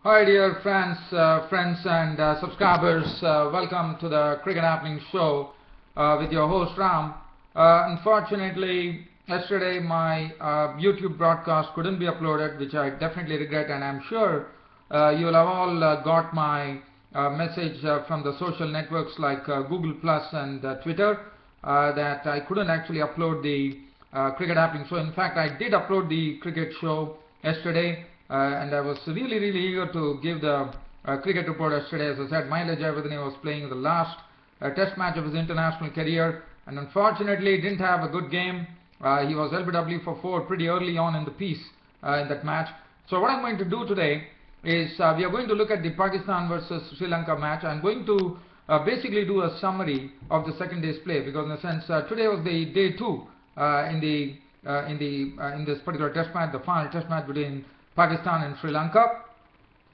Hi dear friends and subscribers. Welcome to the Cricket Happening Show with your host Ram. Unfortunately, yesterday my YouTube broadcast couldn't be uploaded, which I definitely regret, and I'm sure you will have all got my message from the social networks like Google Plus and Twitter that I couldn't actually upload the Cricket Happening Show. In fact, I did upload the cricket show yesterday. And I was really eager to give the cricket report yesterday. As I said, Mahela Jayawardene was playing the last test match of his international career, and unfortunately didn't have a good game. He was LBW for 4 pretty early on in the piece in that match. So what I'm going to do today is we are going to look at the Pakistan versus Sri Lanka match. I'm going to basically do a summary of the second day's play, because in a sense today was the day 2 in this particular test match, the final test match between Pakistan and Sri Lanka,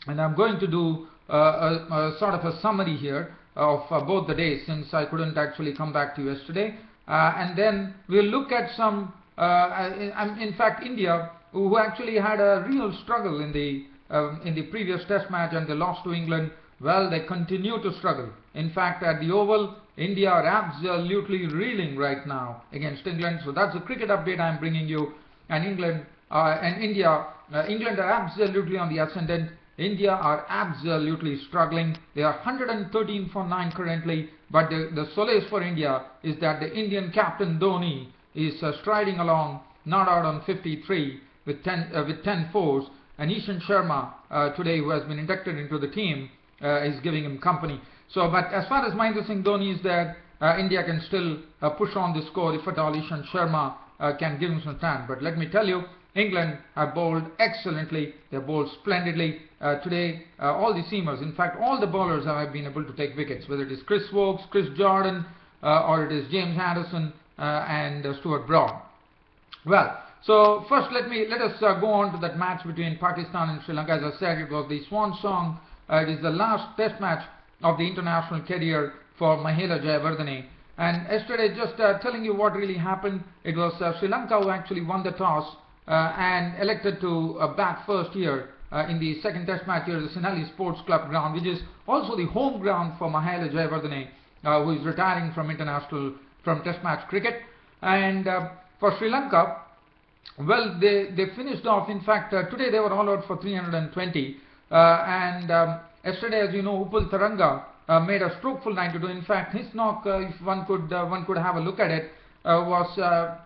and I'm going to do a sort of a summary here of both the days, since I couldn't actually come back to you yesterday, and then we'll look at some in fact India, who actually had a real struggle in the previous test match, and they lost to England. Well, they continue to struggle. In fact, at the Oval, India are absolutely reeling right now against England. So that's the cricket update I'm bringing you. And England and India, England are absolutely on the ascendant. India are absolutely struggling. They are 113 for 9 currently. But the solace for India is that the Indian captain Dhoni is striding along, not out on 53 with 10 fours. And Ishan Sharma today, who has been inducted into the team, is giving him company. So, but as far as Mahendra Singh Dhoni is there, India can still push on the score if at all Ishan Sharma can give him some time. But let me tell you, England have bowled excellently. They bowled splendidly today. All the seamers, in fact, all the bowlers have been able to take wickets, whether it is Chris Woakes, Chris Jordan, or it is James Anderson and Stuart Broad. Well, so first let us go on to that match between Pakistan and Sri Lanka. As I said, it was the swan song. It is the last test match of the international career for Mahela Jayawardene. And yesterday, just telling you what really happened, it was Sri Lanka who actually won the toss and elected to bat first here in the second test match here at the Sinhalese Sports Club ground, which is also the home ground for Mahela Jayawardene, who is retiring from test match cricket. And for Sri Lanka, well, they finished off. In fact, today they were all out for 320. Yesterday, as you know, Upul Taranga made a strokeful 92. In fact, his knock, if one could have a look at it, was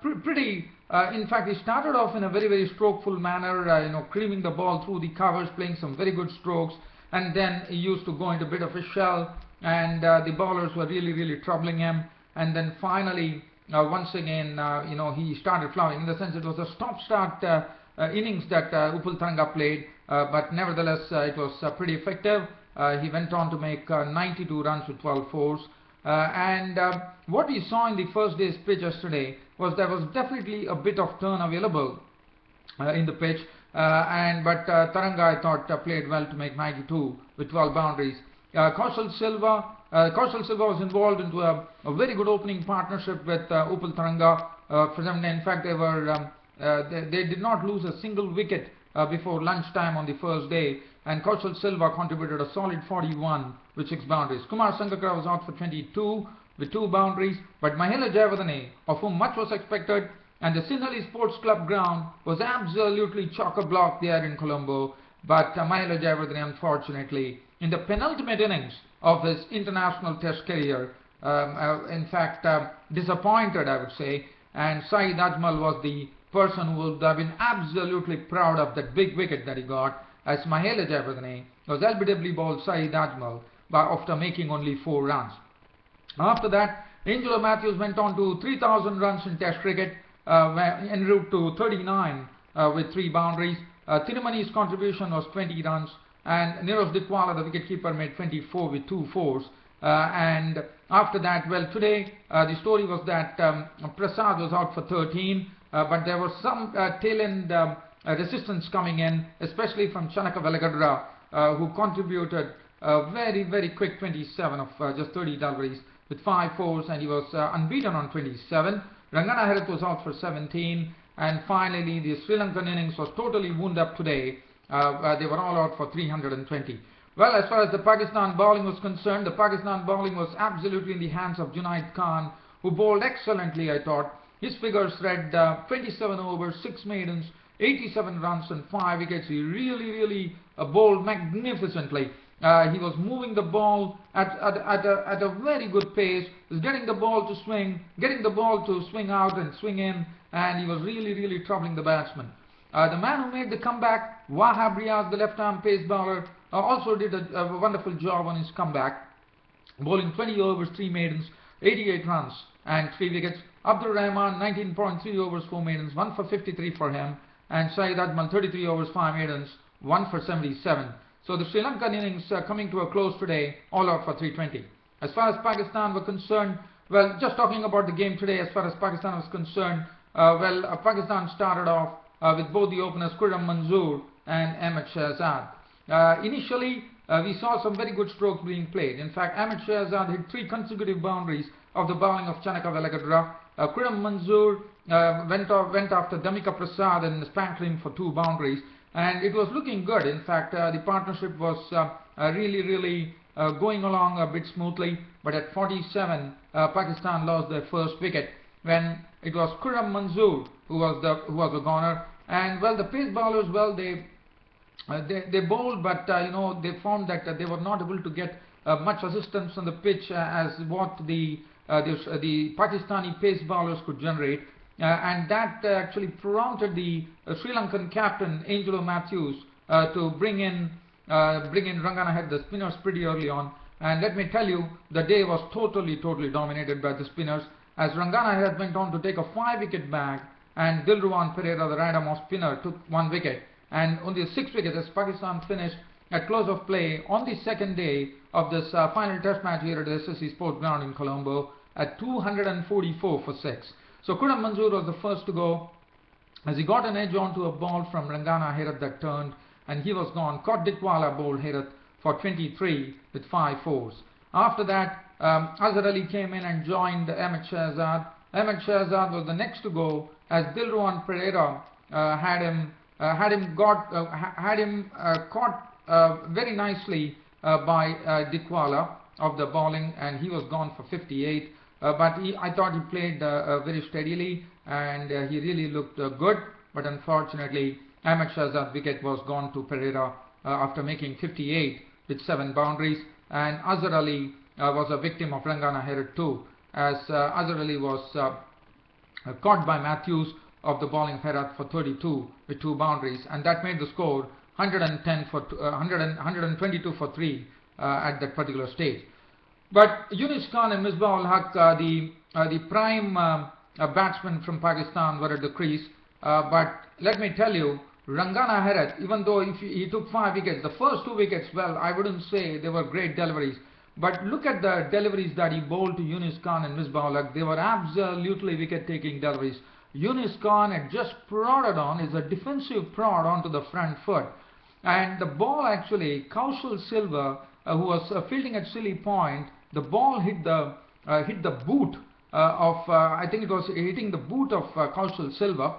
pretty. In fact, he started off in a very strokeful manner, creaming the ball through the covers, playing some very good strokes, and then he used to go into a bit of a shell, and the bowlers were really troubling him. And then finally, once again, he started flowing. In the sense, it was a stop-start innings that Upul Taranga played, but nevertheless, it was pretty effective. He went on to make 92 runs with 12 fours. What we saw in the first day's pitch yesterday was there was definitely a bit of turn available in the pitch, but Taranga, I thought, played well to make 92 with 12 boundaries. Kaushal Silva was involved into a very good opening partnership with Upul Taranga. In fact, they did not lose a single wicket before lunchtime on the first day, and Kaushal Silva contributed a solid 41 with 6 boundaries. Kumar Sangakkara was out for 22 with 2 boundaries, but Mahela Jayawardene, of whom much was expected, and the Sinhalese Sports Club ground was absolutely chock-a-block there in Colombo. But Mahela Jayawardene, unfortunately, in the penultimate innings of his international test career, in fact, disappointed, I would say, and Saeed Ajmal was the person who would have been absolutely proud of that big wicket that he got, as Mahela Jayawardene was LBW bowled Saeed Ajmal after making only 4 runs. After that, Angelo Matthews went on to 3,000 runs in Test cricket, en route to 39 with 3 boundaries. Thirumani's contribution was 20 runs, and Niraj Dickwala, the wicketkeeper, made 24 with 2 fours. And after that, well, today the story was that Prasad was out for 13, but there was some tail-end resistance coming in, especially from Chanaka Velagadra, who contributed a very quick 27 of just 30 deliveries with 5 fours, and he was unbeaten on 27. Rangana Herath was out for 17, and finally the Sri Lankan innings was totally wound up today They were all out for 320. Well, as far as the Pakistan bowling was concerned, the Pakistan bowling was absolutely in the hands of Junaid Khan, who bowled excellently, I thought. His figures read 27 overs, 6 maidens, 87 runs and 5 wickets. He really bowled magnificently. He was moving the ball at a very good pace, was getting the ball to swing, getting the ball to swing out and swing in, and he was really troubling the batsman. The man who made the comeback, Wahab Riaz, the left-arm pace bowler, also did a wonderful job on his comeback, bowling 20 overs, 3 maidens, 88 runs and 3 wickets. Abdur Rahman, 19.3 overs, 4 maidens, 1 for 53 for him, and Syed Ajmal, 33 overs, 5 maidens, 1 for 77. So the Sri Lankan innings coming to a close today, all out for 320. As far as Pakistan were concerned, well, just talking about the game today, as far as Pakistan was concerned, Pakistan started off with both the openers Khurram Manzoor and Ahmed Shahzad. Initially, we saw some very good strokes being played. In fact, Ahmed Shahzad hit 3 consecutive boundaries of the bowling of Chanaka Velagadra. Khurram Manzoor went after Damika Prasad and spanked him for 2 boundaries. And it was looking good. In fact, the partnership was really going along a bit smoothly. But at 47, Pakistan lost their first wicket when it was Khurram Manzoor who was the goner. And well, the pace bowlers, well, they bowled, but they found that they were not able to get much assistance on the pitch as what the Pakistani pace bowlers could generate. And that actually prompted the Sri Lankan captain Angelo Matthews to bring in Rangana Head, the spinners, pretty early on. And let me tell you, the day was totally dominated by the spinners, as Rangana Head went on to take a 5-wicket bag, and Dilruwan Pereira, the right-arm spinner, took 1 wicket. And only 6 wickets as Pakistan finished at close of play on the second day of this final test match here at the SSC Sports Ground in Colombo at 244 for 6. So Khurram Manzoor was the first to go, as he got an edge onto a ball from Rangana Herath that turned, and he was gone. Kot Dikwala bowled Herath for 23 with 5 fours. After that, Azhar Ali came in and joined Ahmed Shahzad. Ahmed Shahzad was the next to go, as Dilruwan Pereira had him caught very nicely by Dikwala of the bowling, and he was gone for 58. But I thought he played very steadily, and he really looked good. But unfortunately, Ahmed Shahzad's wicket was gone to Pereira after making 58 with 7 boundaries. And Azhar Ali was a victim of Rangana Herath too, as Azhar Ali was caught by Matthews of the bowling of Herath for 32 with 2 boundaries, and that made the score 122 for 3 at that particular stage. But Yunus Khan and Misbah ul Haq, the prime batsmen from Pakistan, were at the crease. But let me tell you, Rangana Herath, even though he took 5 wickets, the first 2 wickets, well, I wouldn't say they were great deliveries. But look at the deliveries that he bowled to Yunus Khan and Misbah ul Haq. They were absolutely wicket-taking deliveries. Yunus Khan had just prodded on, is a defensive prod onto the front foot. And the ball actually, Kaushal Silva, who was fielding at Silly Point, the ball hit the boot I think it was hitting the boot of Kaushal Silva,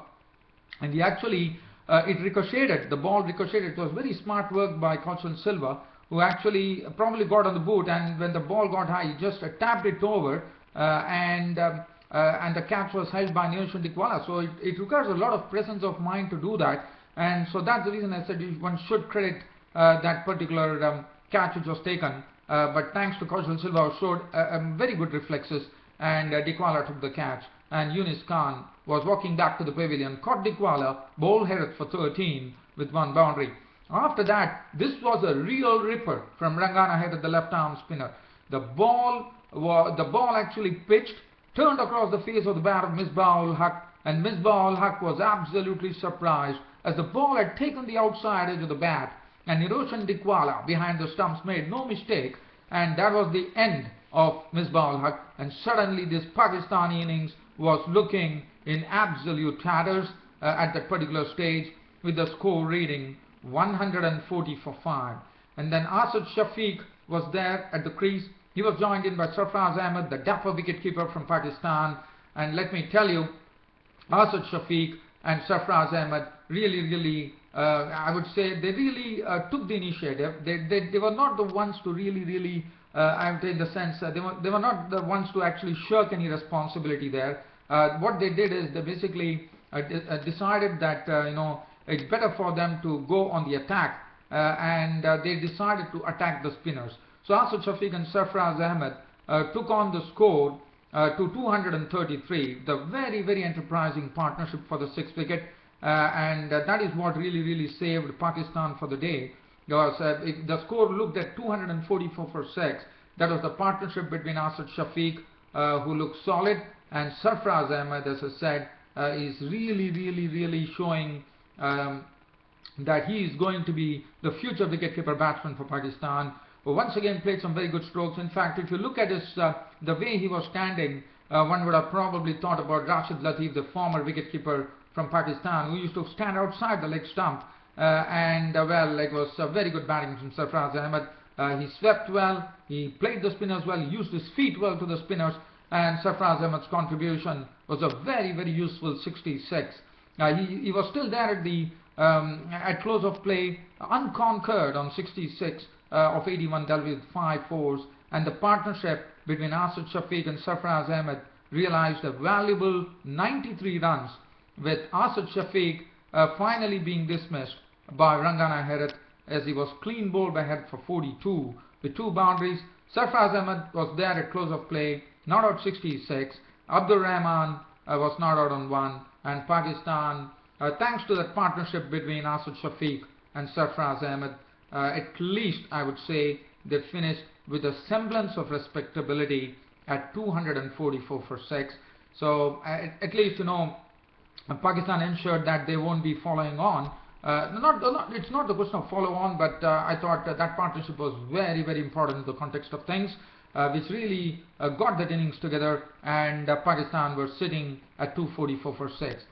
and he actually it ricocheted. The ball ricocheted. It was very smart work by Kaushal Silva, who actually probably got on the boot, and when the ball got high, he just tapped it over, and the catch was held by Niroshan Dikwala. So it requires a lot of presence of mind to do that, and so that's the reason I said one should credit that particular catch which was taken. But thanks to Kaushal Silva, who showed very good reflexes, and Dikwala took the catch, and Yunus Khan was walking back to the pavilion, caught Dikwala, bowled Herath for 13 with 1 boundary. After that, this was a real ripper from Rangana Herath, the left-arm spinner. The ball actually pitched, turned across the face of the bat of Misbah ul Haq, and Misbah ul Haq was absolutely surprised as the ball had taken the outside edge of the bat, and Niroshan Dikwala behind the stumps made no mistake, and that was the end of Misbah ul Haq. And suddenly this Pakistani innings was looking in absolute tatters at that particular stage, with the score reading 140 for 5. And then Asad Shafiq was there at the crease. He was joined in by Sarfraz Ahmed, the dapper wicketkeeper from Pakistan. And let me tell you, Asad Shafiq and Sarfraz Ahmed really, I would say they really took the initiative. They were not the ones to really, I would say in the sense they were not the ones to actually shirk any responsibility there. What they did is they basically decided that it's better for them to go on the attack, and they decided to attack the spinners. So Asad Shafiq and Sarfraz Ahmed took on the score to 233. The very enterprising partnership for the 6th wicket, and that is what really saved Pakistan for the day. Because if the score looked at 244 for 6. That was the partnership between Asad Shafiq, who looked solid, and Sarfraz Ahmed, as I said, is really showing that he is going to be the future wicketkeeper batsman for Pakistan. Once again played some very good strokes. In fact, if you look at his the way he was standing, one would have probably thought about Rashid Latif, the former wicketkeeper from Pakistan, who used to stand outside the leg stump, well, it was very good batting from Sarfraz Ahmed. He swept well, he played the spinners well, he used his feet well to the spinners, and Sarfraz Ahmed's contribution was a very useful 66. He was still there at the at close of play, unconquered on 66 of 81 dealt with 5 fours, and the partnership between Asad Shafiq and Sarfraz Ahmed realized a valuable 93 runs, with Asad Shafiq finally being dismissed by Rangana Herath, as he was clean bowled by Herath for 42 with 2 boundaries. Sarfraz Ahmed was there at close of play, not out 66. Abdur Rahman was not out on 1, and Pakistan, thanks to that partnership between Asad Shafiq and Sarfraz Ahmed, at least I would say they finished with a semblance of respectability at 244 for 6. So at least Pakistan ensured that they won't be following on. It's not the question of follow on, but I thought that partnership was very important in the context of things, which really got that innings together, and Pakistan were sitting at 244 for 6.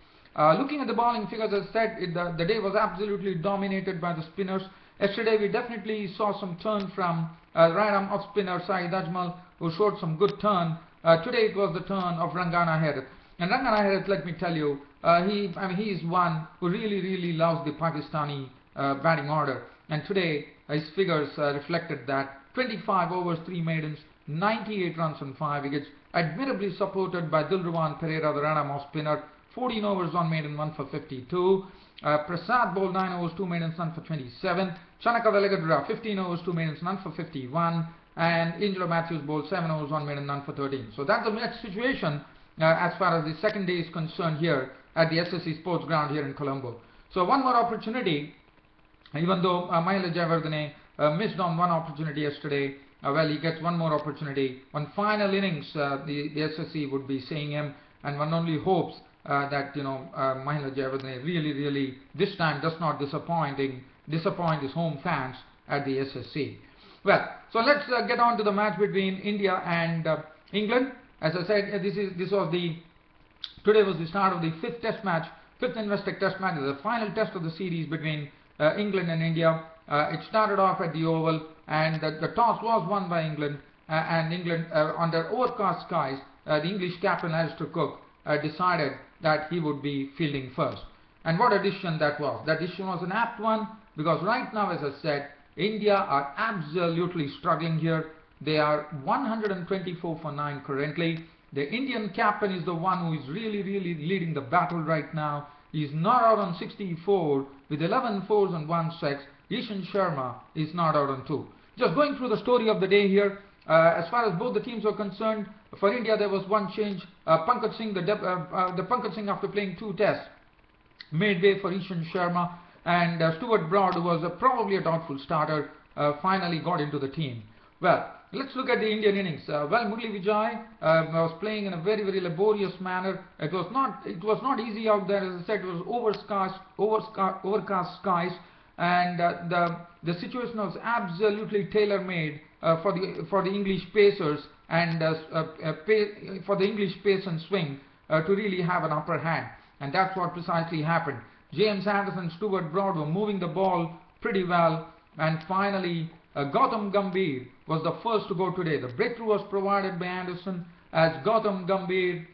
Looking at the bowling figures, as I said, the day was absolutely dominated by the spinners. Yesterday we definitely saw some turn from right arm off spinner Saeed Ajmal, who showed some good turn. Today it was the turn of Rangana Herath. And Rangana Herath, let me tell you, he is one who really loves the Pakistani batting order. And today his figures reflected that. 25 overs, 3 maidens, 98 runs and 5 wickets, admirably supported by Dilruwan Pereira, the right arm off spinner. 14 overs, 1 maiden, 1 for 52. Prasad bowled 9 overs, 2 maidens, none for 27. Chanaka Velagadra, 15 overs, 2 maidens, none for 51. And Angelo Matthews bowled 7 overs, 1 maiden, none for 13. So that's the match situation as far as the second day is concerned here at the SSC Sports Ground here in Colombo. So one more opportunity, even though Mahela Jayawardene missed on one opportunity yesterday, well, he gets one more opportunity. One final innings, the SSC would be seeing him, and one only hopes that Mahela Jayawardene really this time does not disappoint his home fans at the SSC. Well, so let's get on to the match between India and England. As I said, today was the start of the 5th test match, 5th Investec test match, the final test of the series between England and India. It started off at the Oval, and the toss was won by England, and England under overcast skies, the English captain Alistair Cook decided that he would be fielding first. And what a decision that was. That decision was an apt one, because right now, as I said, India are absolutely struggling here. They are 124 for 9 currently. The Indian captain is the one who is really leading the battle right now. He is not out on 64 with 11 fours and 1 6. Ishan Sharma is not out on 2. Just going through the story of the day here, as far as both the teams are concerned, for India there was one change. Pankaj Singh, the Pankaj Singh, after playing 2 tests, made way for Ishan Sharma, and Stuart Broad, who was probably a doubtful starter, finally got into the team. Well, let's look at the Indian innings. Well, Murli Vijay was playing in a very laborious manner. It was not easy out there. As I said, it was overcast skies, and the situation was absolutely tailor-made for the English pacers and for the English pace and swing to really have an upper hand, and that's what precisely happened. James Anderson and Stuart Broad were moving the ball pretty well, and finally Gautam Gambhir was the first to go today. The breakthrough was provided by Anderson, as Gautam Gambhir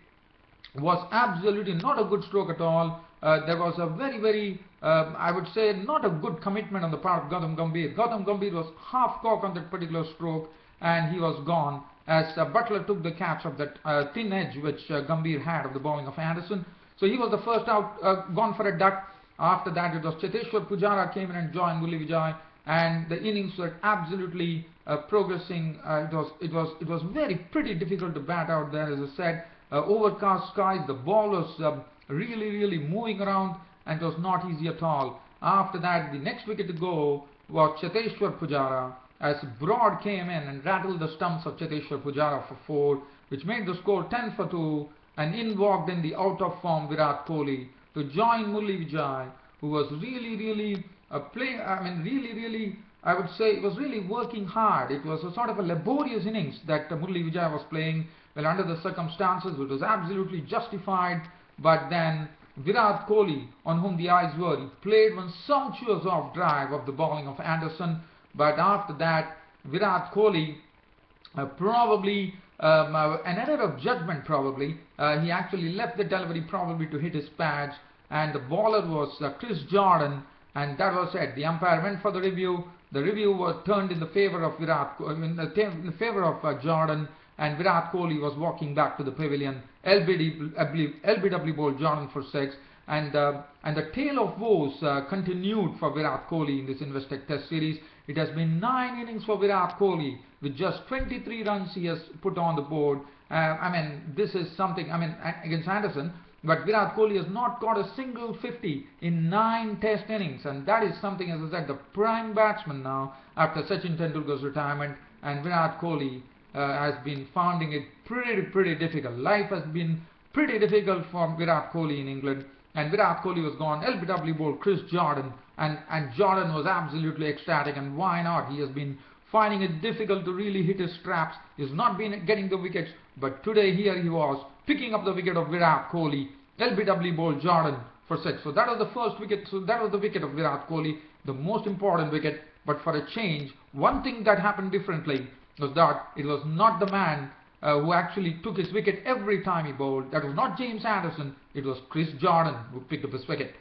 was absolutely not a good stroke at all. there was a very, I would say, not a good commitment on the part of Gautam Gambhir. Gautam Gambhir was half cocked on that particular stroke, and he was gone as Butler took the catch of that thin edge which Gambhir had of the bowling of Anderson. So he was the first out, gone for a duck. After that, it was Cheteshwar Pujara came in and joined Murali Vijay, and the innings were absolutely progressing. It was very pretty difficult to bat out there, as I said. Overcast skies, the ball was really moving around, and it was not easy at all. After that, the next wicket to go was Cheteshwar Pujara, as Broad came in and rattled the stumps of Cheteshwar Pujara for 4, which made the score 10 for 2, and in walked in the out of form Virat Kohli to join Murali Vijay, who was really playing, I would say, was really working hard. It was a sort of a laborious innings that Murali Vijay was playing. Well, under the circumstances, it was absolutely justified. But then Virat Kohli, on whom the eyes were, he played one sumptuous off drive of the bowling of Anderson. But after that, Virat Kohli probably an error of judgment probably. He actually left the delivery probably to hit his pads, and the bowler was Chris Jordan, and that was it. The umpire went for the review. The review was turned in the favor of Jordan, and Virat Kohli was walking back to the pavilion. LBW bowled Jordan for 6, and the tale of woes continued for Virat Kohli in this Investec Test series. It has been 9 innings for Virat Kohli with just 23 runs he has put on the board. This is something, against Anderson, but Virat Kohli has not got a single 50 in 9 Test innings, and that is something, as I said, the prime batsman now after Sachin Tendulkar's retirement, and Virat Kohli has been finding it pretty difficult. Life has been pretty difficult for Virat Kohli in England, and Virat Kohli was gone. LBW bowled Chris Jordan, and Jordan was absolutely ecstatic, and why not? He has been finding it difficult to really hit his straps. He's not been getting the wickets, but today here he was picking up the wicket of Virat Kohli. LBW bowled Jordan for 6. So that was the first wicket. So that was the wicket of Virat Kohli, the most important wicket. But for a change, one thing that happened differently was that it was not the man who actually took his wicket every time he bowled. That was not James Anderson. It was Chris Jordan who picked up his wicket.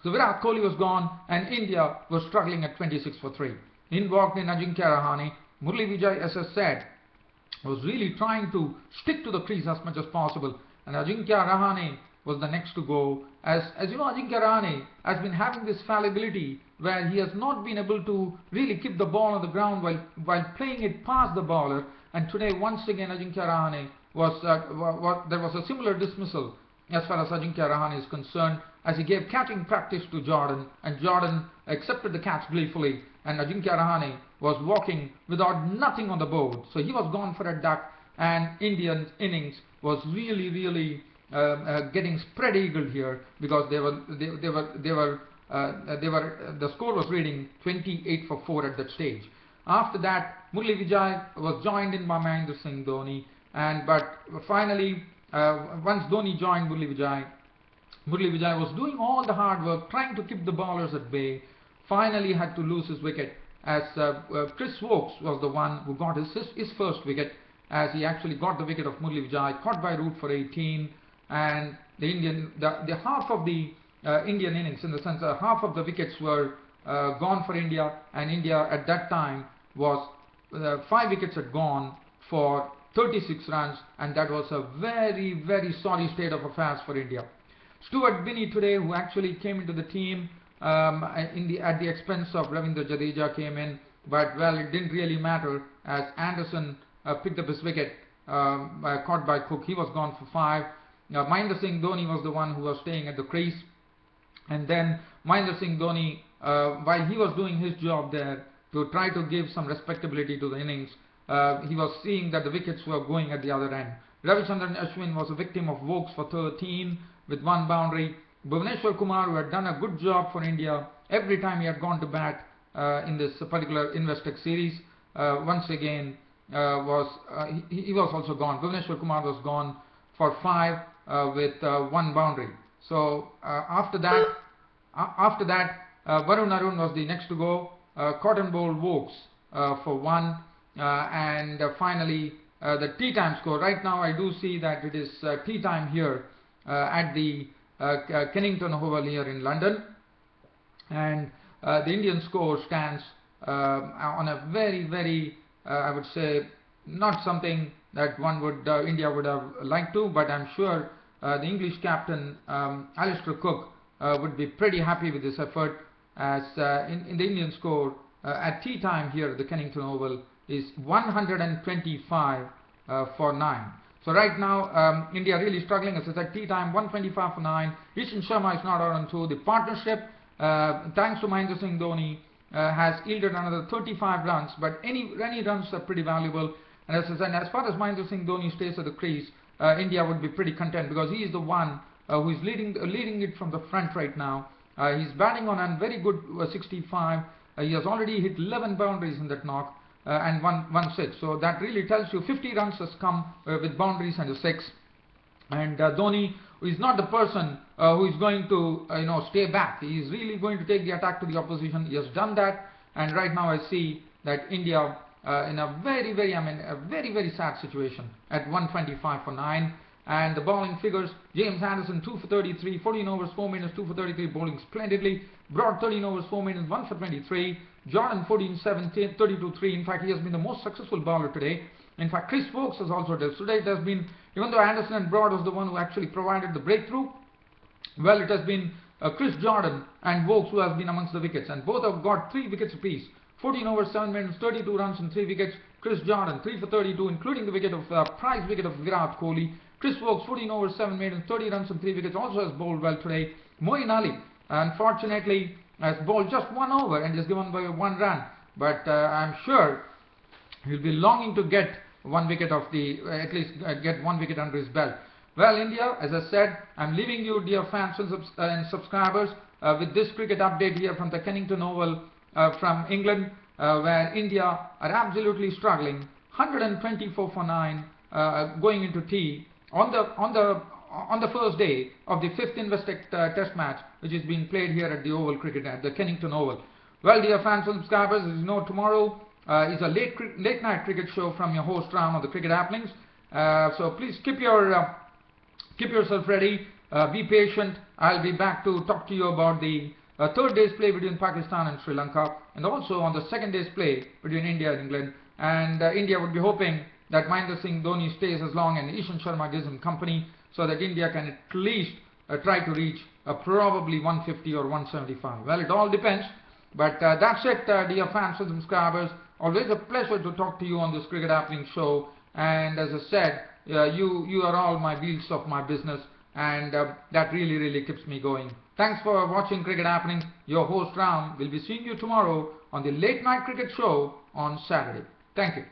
So Virat Kohli was gone, and India was struggling at 26 for 3. In walked in Ajinkya Rahane. Murali Vijay, as I said, was really trying to stick to the crease as much as possible, and Ajinkya Rahane was the next to go. As you know, Ajinkya Rahane has been having this fallibility where he has not been able to really keep the ball on the ground while playing it past the bowler, and today once again Ajinkya Rahane there was a similar dismissal as far as Ajinkya Rahane is concerned, as he gave catching practice to Jordan, and Jordan accepted the catch gleefully, and Ajinkya Rahane was walking without nothing on the board. So he was gone for a duck, and Indian innings was really getting spread eagled here, because the score was reading 28 for 4 at that stage. After that, Murali Vijay was joined in by Mahendra Singh Dhoni, but finally, once Dhoni joined Murali Vijay was doing all the hard work, trying to keep the bowlers at bay. Finally had to lose his wicket, as Chris Woakes was the one who got his first wicket, as he actually got the wicket of Murali Vijay, caught by Root for 18, and the half of the Indian innings, in the sense that half of the wickets were gone for India, and India at that time was 5 wickets had gone for 36 runs, and that was a very sorry state of affairs for India. Stuart Binney today, who actually came into the team at the expense of Ravindra Jadeja, came in, but well, it didn't really matter, as Anderson picked up his wicket caught by Cook. He was gone for 5. Mahendra Singh Dhoni was the one who was staying at the crease, and then Mahendra Singh Dhoni, while he was doing his job there to try to give some respectability to the innings, he was seeing that the wickets were going at the other end. Ravichandran Ashwin was a victim of Woakes for 13 with 1 boundary. Bhuvneshwar Kumar, who had done a good job for India every time he had gone to bat in this particular Investec series, once again he was also gone. Bhuvneshwar Kumar was gone for 5 with 1 boundary. So after that, Varun Arun was the next to go. Cotton bowled Woakes for 1, and finally the tea time score. Right now I do see that it is tea time here at the Kennington Oval here in London, and the Indian score stands on a very I would say not something that one would India would have liked to, but I'm sure the English captain Alistair Cook would be pretty happy with this effort, as in the Indian score at tea time here at the Kennington Oval is 125 for 9. So right now India really struggling. As I said, tea time 125 for 9. Ishan Sharma is not out on 2. The partnership, thanks to Mahendra Singh Dhoni, has yielded another 35 runs, but any runs are pretty valuable. And as I said, as far as Mahendra Singh Dhoni stays at the crease, India would be pretty content, because he is the one who is leading it from the front right now. He's batting on a very good 65. He has already hit 11 boundaries in that knock and one 6. So that really tells you 50 runs has come with boundaries and a 6. And Dhoni is not the person who is going to stay back. He is really going to take the attack to the opposition. He has done that, and right now I see that India in a very sad situation at 125 for 9. And the bowling figures: James Anderson 2 for 33, 14 overs 4 minutes, 2 for 33, bowling splendidly. Broad 13 overs 4 minutes, 1 for 23. Jordan 14 17, 32 3. In fact, he has been the most successful bowler today. In fact, Chris Woakes has also done. Today it has been, even though Anderson and Broad was the one who actually provided the breakthrough, well, it has been Chris Jordan and Woakes who has been amongst the wickets, and both have got 3 wickets apiece. 14 overs 7 minutes, 32 runs and 3 wickets. Chris Jordan 3 for 32, including the wicket of prize wicket of Virat Kohli. Chris Woakes 14 overs 7 minutes, 30 runs and 3 wickets, also has bowled well today. Moeen Ali, unfortunately, has bowled just 1 over and is given by 1 run, but I'm sure he'll be longing to get 1 wicket of the at least get 1 wicket under his belt. Well, India, as I said, I'm leaving you, dear fans and subscribers, with this cricket update here from the Kennington Oval from England, where India are absolutely struggling. 124 for 9 going into tea on the first day of the 5th Investec Test match, which is being played here at the Oval Cricket at the Kennington Oval. Well, dear fans and subscribers, as you know, tomorrow is a late night cricket show from your host Ram on the Cricket Happenings. So please keep yourself ready. Be patient. I'll be back to talk to you about the third day's play between Pakistan and Sri Lanka, and also on the second day's play between India and England. And India would be hoping that Mahendra Singh Dhoni stays as long and Ishan Sharma gives him company, so that India can at least try to reach probably 150 or 175. Well, it all depends. But that's it, dear fans and subscribers. Always a pleasure to talk to you on this Cricket Happening show. And as I said, you are all my wheels of my business, and that really keeps me going. Thanks for watching Cricket Happening. Your host Ram will be seeing you tomorrow on the late night cricket show on Saturday. Thank you.